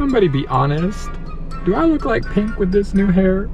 Somebody be honest. Do I look like Pink with this new hair?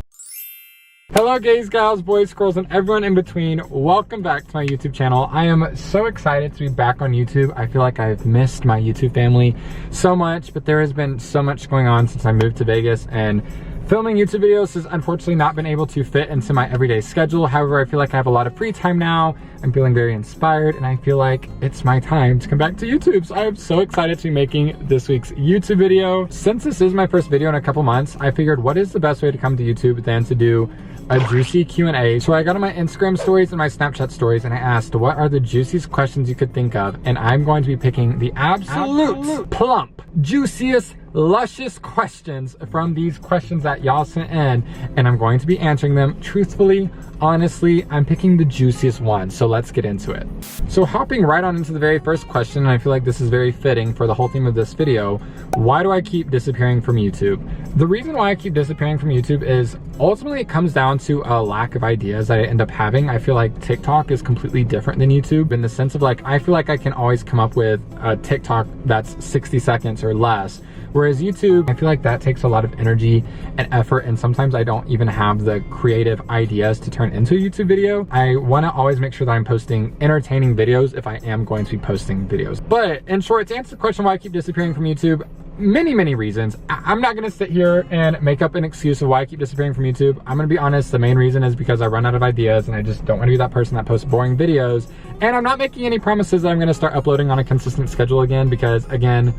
Hello gays, gals, boys, girls, and everyone in between. Welcome back to my YouTube channel. I am so excited to be back on YouTube. I feel like I've missed my YouTube family so much, but there has been so much going on since I moved to Vegas, and filming YouTube videos has unfortunately not been able to fit into my everyday schedule. However, I feel like I have a lot of free time now. I'm feeling very inspired, and I feel like it's my time to come back to YouTube. So I am so excited to be making this week's YouTube video. Since this is my first video in a couple months, I figured what is the best way to come to YouTube than to do a juicy Q&A. So I got on my Instagram stories and my Snapchat stories, and I asked, what are the juiciest questions you could think of? And I'm going to be picking the absolute plump, juiciest, luscious questions from these questions that y'all sent in, and I'm going to be answering them truthfully, honestly. I'm picking the juiciest ones, so let's get into it. So hopping right on into the very first question, and I feel like this is very fitting for the whole theme of this video, why do I keep disappearing from YouTube? The reason why I keep disappearing from YouTube is ultimately it comes down to a lack of ideas that I end up having. I feel like TikTok is completely different than YouTube in the sense of like, I feel like I can always come up with a TikTok that's 60 seconds or less. Whereas YouTube, I feel like that takes a lot of energy and effort, and sometimes I don't even have the creative ideas to turn into a YouTube video. I want to always make sure that I'm posting entertaining videos if I am going to be posting videos. But in short, to answer the question why I keep disappearing from YouTube, many reasons. I'm not gonna sit here and make up an excuse of why I keep disappearing from YouTube. I'm gonna be honest, the main reason is because I run out of ideas and I just don't wanna be that person that posts boring videos. And I'm not making any promises that I'm gonna start uploading on a consistent schedule again, because again,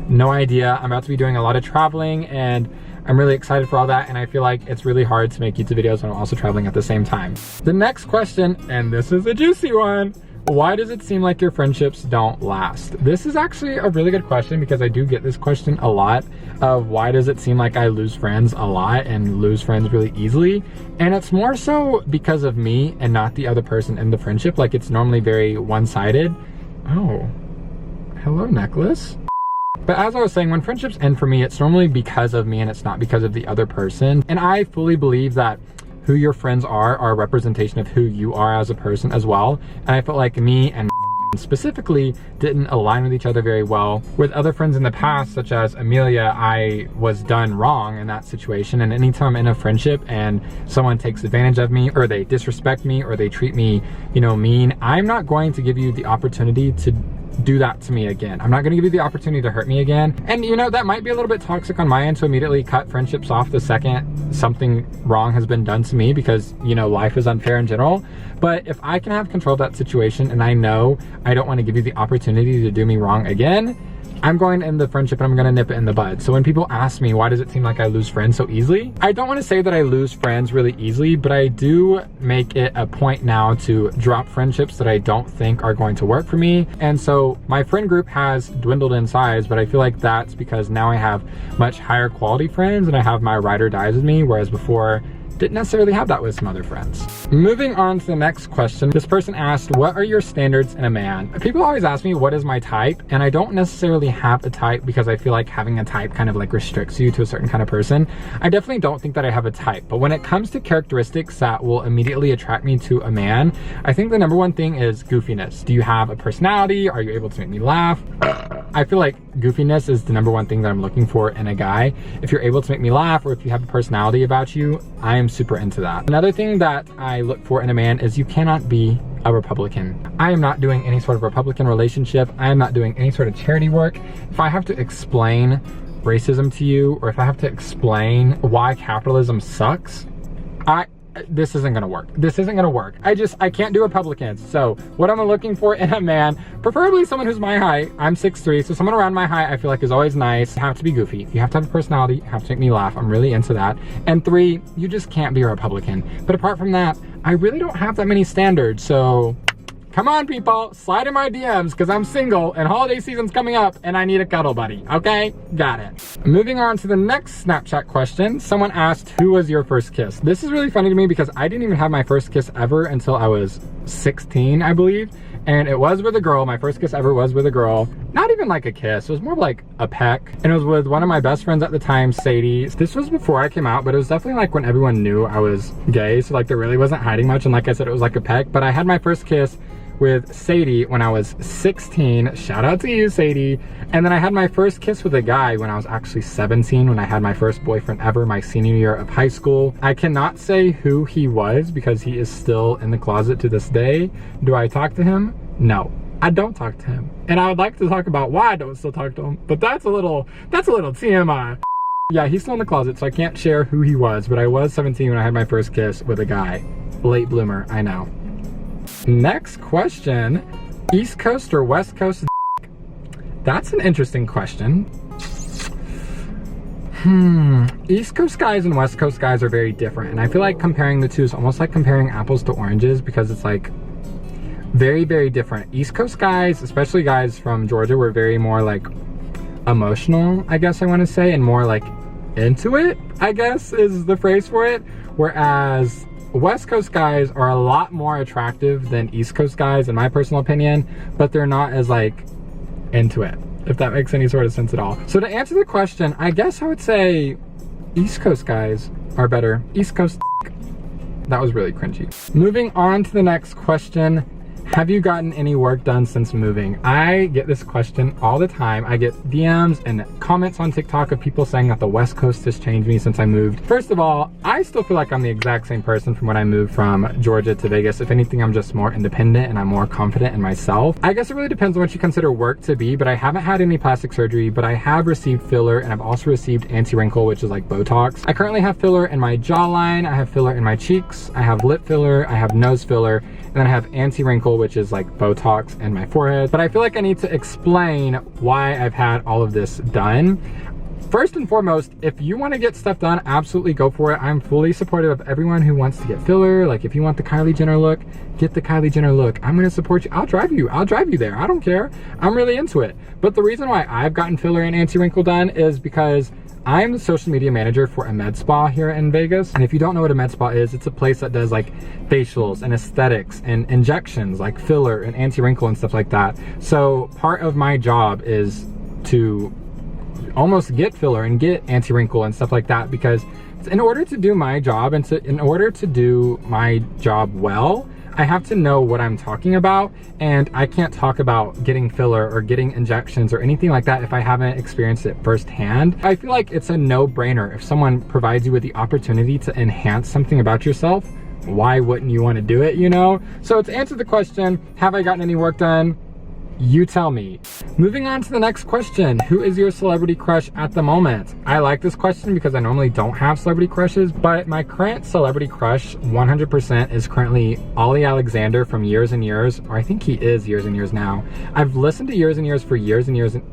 no idea. I'm about to be doing a lot of traveling, and I'm really excited for all that, and I feel like it's really hard to make YouTube videos when I'm also traveling at the same time. The next question, and this is a juicy one, why does it seem like your friendships don't last? This is actually a really good question, because I do get this question a lot of why does it seem like I lose friends a lot and lose friends really easily? And it's more so because of me and not the other person in the friendship. Like, it's normally very one-sided. Oh, hello, necklace. But as I was saying, when friendships end for me, it's normally because of me and it's not because of the other person. And I fully believe that who your friends are a representation of who you are as a person as well. And I felt like me and specifically didn't align with each other very well. With other friends in the past, such as Amelia, I was done wrong in that situation. And anytime I'm in a friendship and someone takes advantage of me, or they disrespect me, or they treat me, you know, mean, I'm not going to give you the opportunity to do that to me again. I'm not gonna give you the opportunity to hurt me again. And you know, that might be a little bit toxic on my end to immediately cut friendships off the second something wrong has been done to me, because you know, life is unfair in general. But if I can have control of that situation and I know I don't want to give you the opportunity to do me wrong again, I'm going to end the friendship and I'm gonna nip it in the bud. So when people ask me, why does it seem like I lose friends so easily? I don't wanna say that I lose friends really easily, but I do make it a point now to drop friendships that I don't think are going to work for me. And so my friend group has dwindled in size, but I feel like that's because now I have much higher quality friends and I have my ride or dies with me, whereas before, didn't necessarily have that with some other friends. Moving on to the next question. This person asked, what are your standards in a man? People always ask me, what is my type? And I don't necessarily have a type, because I feel like having a type kind of like restricts you to a certain kind of person. I definitely don't think that I have a type, but when it comes to characteristics that will immediately attract me to a man, I think the number one thing is goofiness. Do you have a personality? Are you able to make me laugh? I feel like goofiness is the number one thing that I'm looking for in a guy. If you're able to make me laugh, or if you have a personality about you, I am super into that. Another thing that I look for in a man is you cannot be a Republican. I am not doing any sort of Republican relationship. I am not doing any sort of charity work. If I have to explain racism to you, or if I have to explain why capitalism sucks, this isn't gonna work. This isn't gonna work. I can't do Republicans. So what I'm looking for in a man, preferably someone who's my height. I'm 6'3", so someone around my height I feel like is always nice. You have to be goofy. You have to have a personality. You have to make me laugh. I'm really into that. And 3, you just can't be a Republican. But apart from that, I really don't have that many standards. So come on, people, slide in my DMs, because I'm single and holiday season's coming up and I need a cuddle buddy, okay? Got it. Moving on to the next Snapchat question. Someone asked, who was your first kiss? This is really funny to me because I didn't even have my first kiss ever until I was 16, I believe. And it was with a girl. My first kiss ever was with a girl. Not even like a kiss, it was more like a peck. And it was with one of my best friends at the time, Sadie. This was before I came out, but it was definitely like when everyone knew I was gay. So like there really wasn't hiding much. And like I said, it was like a peck. But I had my first kiss with Sadie when I was 16. Shout out to you, Sadie. And then I had my first kiss with a guy when I was actually 17, when I had my first boyfriend ever, my senior year of high school. I cannot say who he was because he is still in the closet to this day. Do I talk to him? No, I don't talk to him. And I would like to talk about why I don't still talk to him, but that's a little TMI. Yeah, he's still in the closet, so I can't share who he was, but I was 17 when I had my first kiss with a guy. Late bloomer, I know. Next question, East Coast or West Coast? That's an interesting question. East Coast guys and West Coast guys are very different, and I feel like comparing the two is almost like comparing apples to oranges because it's like very, very different. East Coast guys, especially guys from Georgia, were very more like emotional, I guess I want to say, and more like into it, I guess is the phrase for it. Whereas West Coast guys are a lot more attractive than East Coast guys, in my personal opinion, but they're not as like into it, if that makes any sort of sense at all. So to answer the question, I guess I would say East Coast guys are better. East Coast. That was really cringy. Moving on to the next question. Have you gotten any work done since moving? I get this question all the time. I get DMs and comments on TikTok of people saying that the West Coast has changed me since I moved. First of all, I still feel like I'm the exact same person from when I moved from Georgia to Vegas. If anything, I'm just more independent and I'm more confident in myself. I guess it really depends on what you consider work to be, but I haven't had any plastic surgery, but I have received filler and I've also received anti-wrinkle, which is like Botox. I currently have filler in my jawline, I have filler in my cheeks, I have lip filler, I have nose filler, and then I have anti-wrinkle, which is like Botox in my forehead. But I feel like I need to explain why I've had all of this done. First and foremost, if you want to get stuff done, absolutely go for it. I'm fully supportive of everyone who wants to get filler. Like if you want the Kylie Jenner look, get the Kylie Jenner look. I'm going to support you. I'll drive you there. I don't care. I'm really into it. But the reason why I've gotten filler and anti-wrinkle done is because I'm the social media manager for a med spa here in Vegas. And if you don't know what a med spa is, it's a place that does like facials and aesthetics and injections like filler and anti-wrinkle and stuff like that. So part of my job is to almost get filler and get anti-wrinkle and stuff like that, because in order to do my job and in order to do my job well, I have to know what I'm talking about, and I can't talk about getting filler or getting injections or anything like that if I haven't experienced it firsthand. I feel like it's a no-brainer. If someone provides you with the opportunity to enhance something about yourself, why wouldn't you want to do it, you know? So to answer the question, have I gotten any work done? You tell me. Moving on to the next question. Who is your celebrity crush at the moment? I like this question because I normally don't have celebrity crushes, but my current celebrity crush 100% is currently Ollie Alexander from Years and Years, or I think he is Years and Years now. I've listened to Years and Years for years and years, and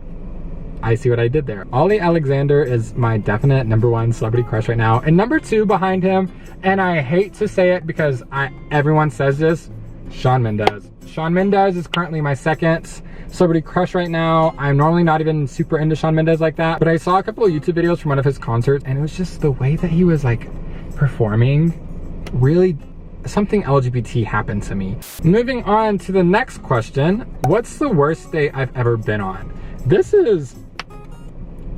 I see what I did there. Ollie Alexander is my definite #1 celebrity crush right now, and #2 behind him, and I hate to say it because everyone says this, Shawn Mendes. Shawn Mendes is currently my second celebrity crush right now. I'm normally not even super into Shawn Mendes like that, but I saw a couple of YouTube videos from one of his concerts, and it was just the way that he was like performing, really something LGBT happened to me. Moving on to the next question. What's the worst date I've ever been on? This is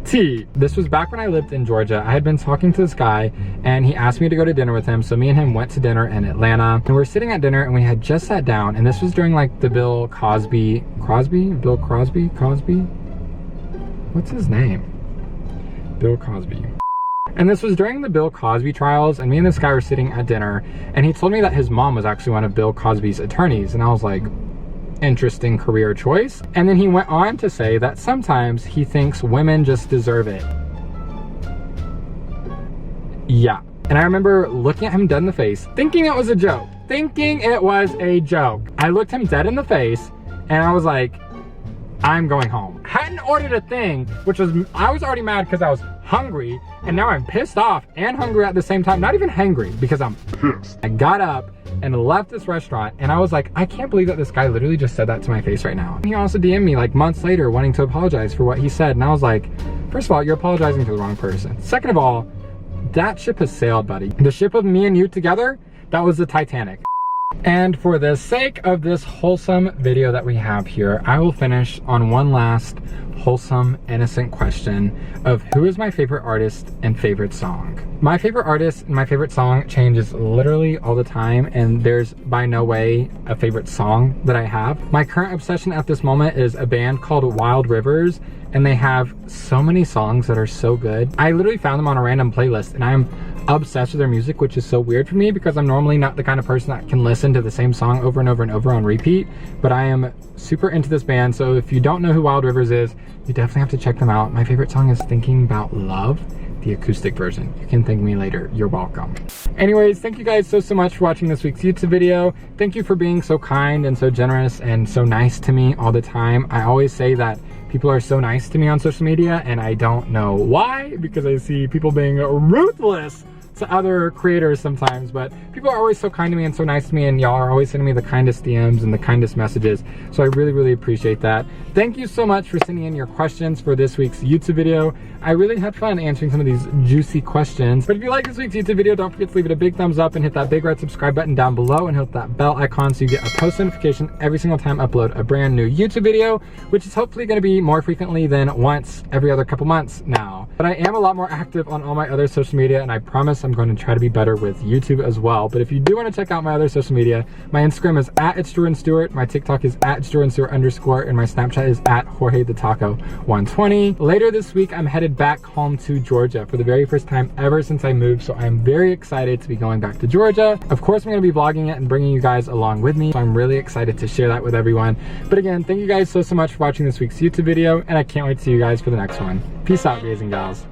tea. This was back when I lived in Georgia. I had been talking to this guy and he asked me to go to dinner with him. So me and him went to dinner in Atlanta, and we were sitting at dinner and we had just sat down, and this was during like the Bill Cosby? What's his name? Bill Cosby. And this was during the Bill Cosby trials, and me and this guy were sitting at dinner, and he told me that his mom was actually one of Bill Cosby's attorneys, and I was like, interesting career choice. And then he went on to say that sometimes he thinks women just deserve it. Yeah. And I remember looking at him dead in the face, thinking it was a joke. I looked him dead in the face and I was like, I'm going home. Hadn't ordered a thing, which was, I was already mad because I was hungry, and now I'm pissed off and hungry at the same time. Not even hangry, because I'm pissed. I got up and left this restaurant, and I was like, I can't believe that this guy literally just said that to my face right now. He also DM'd me like months later wanting to apologize for what he said, and I was like, first of all, you're apologizing to the wrong person. Second of all, that ship has sailed, buddy. The ship of me and you together, that was the Titanic. And for the sake of this wholesome video that we have here, I will finish on one last wholesome, innocent question of who is my favorite artist and favorite song. My favorite artist and my favorite song changes literally all the time, and there's by no way a favorite song that I have. My current obsession at this moment is a band called Wild Rivers, and they have so many songs that are so good. I literally found them on a random playlist, and I'm obsessed with their music, which is so weird for me because I'm normally not the kind of person that can listen to the same song over and over and over on repeat, but I am super into this band. So if you don't know who Wild Rivers is, you definitely have to check them out. My favorite song is Thinking About Love, the acoustic version. You can thank me later. You're welcome. Anyways, thank you guys so much for watching this week's YouTube video. Thank you for being so kind and so generous and so nice to me all the time. I always say that people are so nice to me on social media, and I don't know why, because I see people being ruthless to other creators sometimes, but people are always so kind to me and so nice to me, and y'all are always sending me the kindest DMs and the kindest messages, so I really appreciate that. Thank you so much for sending in your questions for this week's YouTube video. I really had fun answering some of these juicy questions. But if you like this week's YouTube video, don't forget to leave it a big thumbs up and hit that big red subscribe button down below and hit that bell icon so you get a post notification every single time I upload a brand new YouTube video, which is hopefully going to be more frequently than once every other couple months now. But I am a lot more active on all my other social media, and I promise I'm going to try to be better with YouTube as well. But if you do want to check out my other social media, my Instagram is @It'sJordanStewart, my TikTok is @JordanStewart_, and my Snapchat is @JorgeTheTaco120. Later this week, I'm headed back home to Georgia for the very first time ever since I moved, so I'm very excited to be going back to Georgia. Of course, I'm going to be vlogging it and bringing you guys along with me, so I'm really excited to share that with everyone. But again, thank you guys so much for watching this week's YouTube video, and I can't wait to see you guys for the next one. Peace out, guys and gals.